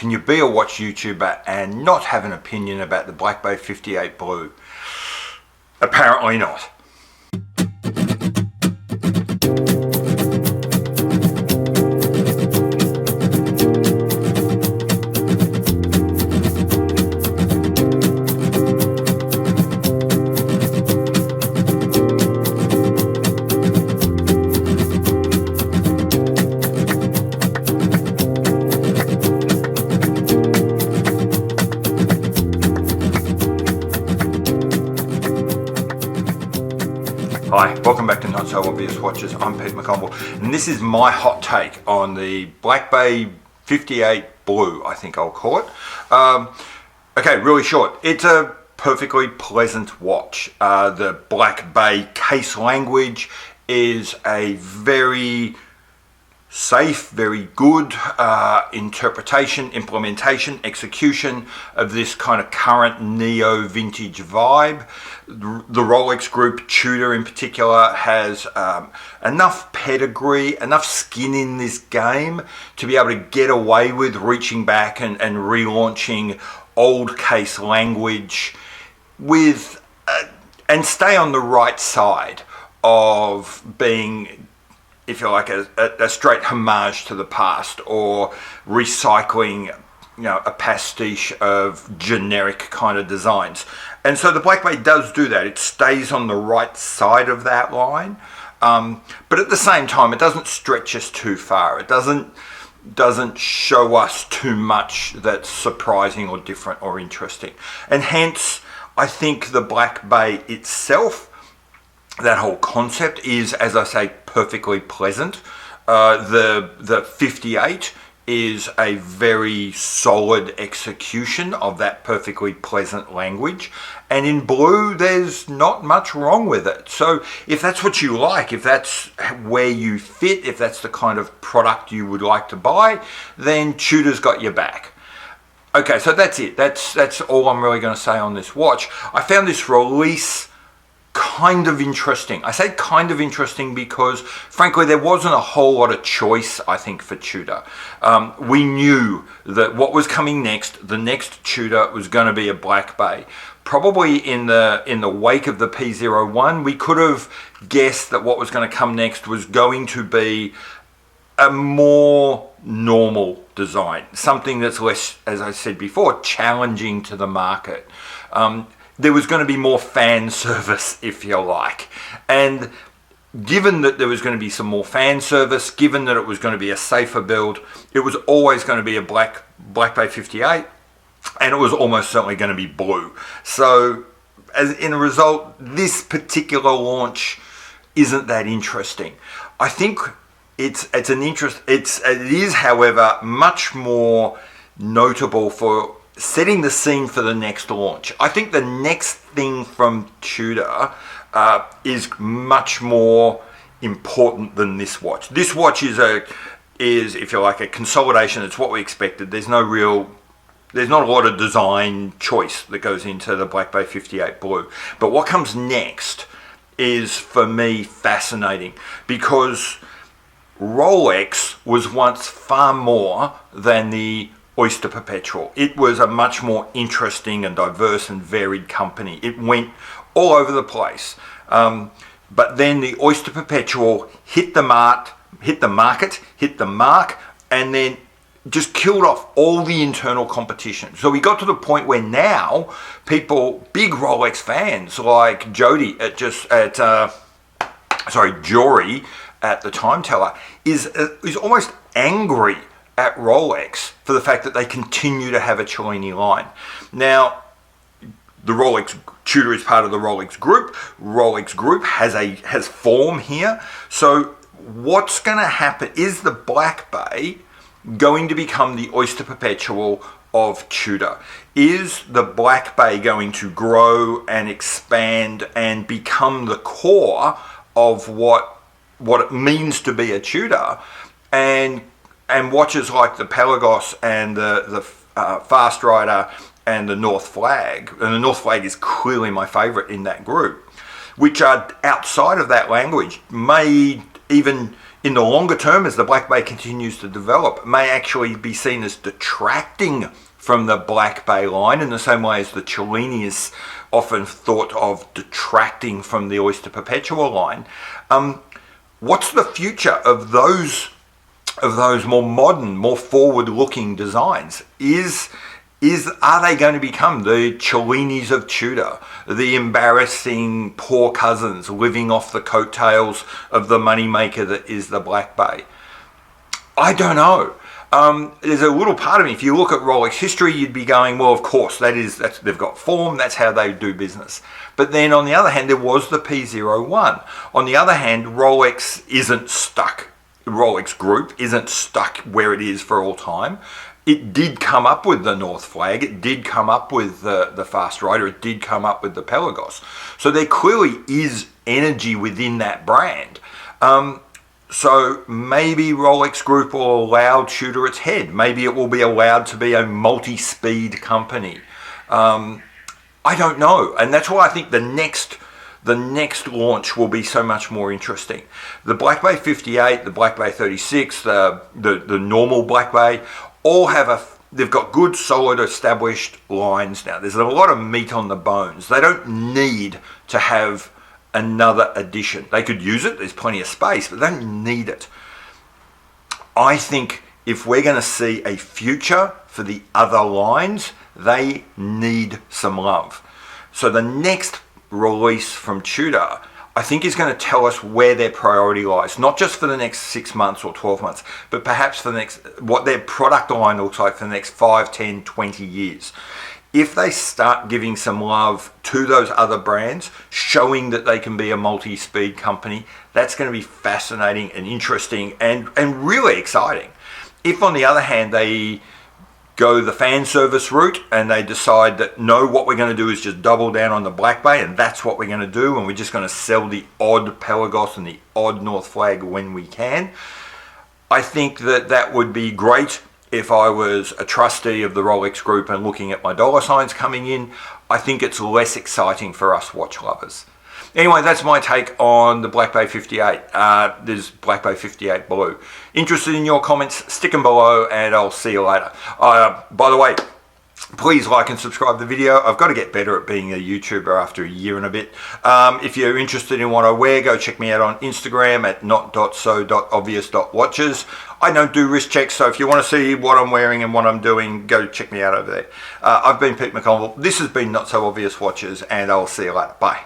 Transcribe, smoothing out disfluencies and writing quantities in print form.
Can you be a watch YouTuber and not have an opinion about the Black Bay 58 Blue? Apparently not. Hi, welcome back to Not So Obvious Watches. I'm Pete McConville, and this is my hot take on the Black Bay 58 Blue, I think I'll call it. Okay, really short. It's a perfectly pleasant watch. The Black Bay case language is a very safe, very good interpretation, implementation, execution of this kind of current neo vintage vibe. The Rolex Group, Tudor in particular, has enough pedigree, enough skin in this game to be able to get away with reaching back and relaunching old case language with and stay on the right side of being, if you like, a straight homage to the past, or recycling, a pastiche of generic kind of designs. And so the Black Bay does do that. It stays on the right side of that line, but at the same time, it doesn't stretch us too far. It doesn't show us too much that's surprising or different or interesting. And hence, I think the Black Bay itself, that whole concept, is, as I say, perfectly pleasant. The 58 is a very solid execution of that perfectly pleasant language, and in blue there's not much wrong with it. So if that's what you like, if that's where you fit, if that's the kind of product you would like to buy, then Tudor's got your back. Okay, so that's it. That's all I'm really going to say on this watch. I found this release kind of interesting. I say kind of interesting because, frankly, there wasn't a whole lot of choice, I think, for Tudor. We knew that what was coming next, the next Tudor, was going to be a Black Bay. Probably in the wake of the P01, we could have guessed that what was going to come next was going to be a more normal design, something that's less, as I said before, challenging to the market. There was going to be more fan service, if you like. And given that there was going to be some more fan service, given that it was going to be a safer build, it was always going to be a Black Bay 58, and it was almost certainly going to be blue. So, as in a result, this particular launch isn't that interesting. I think it is, however, much more notable for setting the scene for the next launch. I think the next thing from Tudor is much more important than this watch. This watch is, if you like, a consolidation. It's what we expected. There's not a lot of design choice that goes into the Black Bay 58 Blue. But what comes next is, for me, fascinating, because Rolex was once far more than the Oyster Perpetual. It was a much more interesting and diverse and varied company. It went all over the place. But then the Oyster Perpetual hit the mark, and then just killed off all the internal competition. So we got to the point where now people, big Rolex fans like Jory at the Time Teller, is almost angry at Rolex for the fact that they continue to have a Cellini line. Now, Tudor is part of the Rolex Group. Rolex Group has form here. So what's going to happen? Is the Black Bay going to become the Oyster Perpetual of Tudor? Is the Black Bay going to grow and expand and become the core of what it means to be a Tudor? And watches like the Pelagos and the Fast Rider and the North Flag, and the North Flag is clearly my favourite in that group, which are outside of that language, may even in the longer term, as the Black Bay continues to develop, may actually be seen as detracting from the Black Bay line in the same way as the Cellini is often thought of detracting from the Oyster Perpetua line. What's the future of those more modern, more forward-looking designs? Are they going to become the Cellinis of Tudor, the embarrassing poor cousins living off the coattails of the moneymaker that is the Black Bay? I don't know. There's a little part of me, if you look at Rolex history, you'd be going, well, of course, they've got form, that's how they do business. But then on the other hand, there was the P01. On the other hand, Rolex isn't stuck. The Rolex Group isn't stuck where it is for all time. It did come up with the North Flag, it did come up with the Fast Rider, it did come up with the Pelagos. So there clearly is energy within that brand. So maybe Rolex Group will allow Tudor its head. Maybe it will be allowed to be a multi-speed company. I don't know. And that's why I think the next launch will be so much more interesting. The Black Bay 58, the Black Bay 36, the normal Black Bay, all they've got good, solid, established lines now. There's a lot of meat on the bones. They don't need to have another edition. They could use it, there's plenty of space, but they don't need it. I think if we're going to see a future for the other lines, they need some love. So the next release from Tudor, I think, is going to tell us where their priority lies, not just for the next 6 months or 12 months, but perhaps for the next, what their product line looks like for the next 5, 10, 20 years. If they start giving some love to those other brands, showing that they can be a multi-speed company, that's going to be fascinating and interesting and really exciting. If, on the other hand, they go the fan service route and they decide that, no, what we're going to do is just double down on the Black Bay and that's what we're going to do, and we're just going to sell the odd Pelagos and the odd North Flag when we can, I think that would be great. If I was a trustee of the Rolex Group and looking at my dollar signs coming in, I think it's less exciting for us watch lovers. Anyway, that's my take on the Black Bay 58. There's Black Bay 58 Blue. Interested in your comments? Stick them below and I'll see you later. By the way, please like and subscribe to the video. I've got to get better at being a YouTuber after a year and a bit. If you're interested in what I wear, go check me out on Instagram at not.so.obvious.watches. I don't do wrist checks, so if you want to see what I'm wearing and what I'm doing, go check me out over there. I've been Pete McConville. This has been Not So Obvious Watches, and I'll see you later. Bye.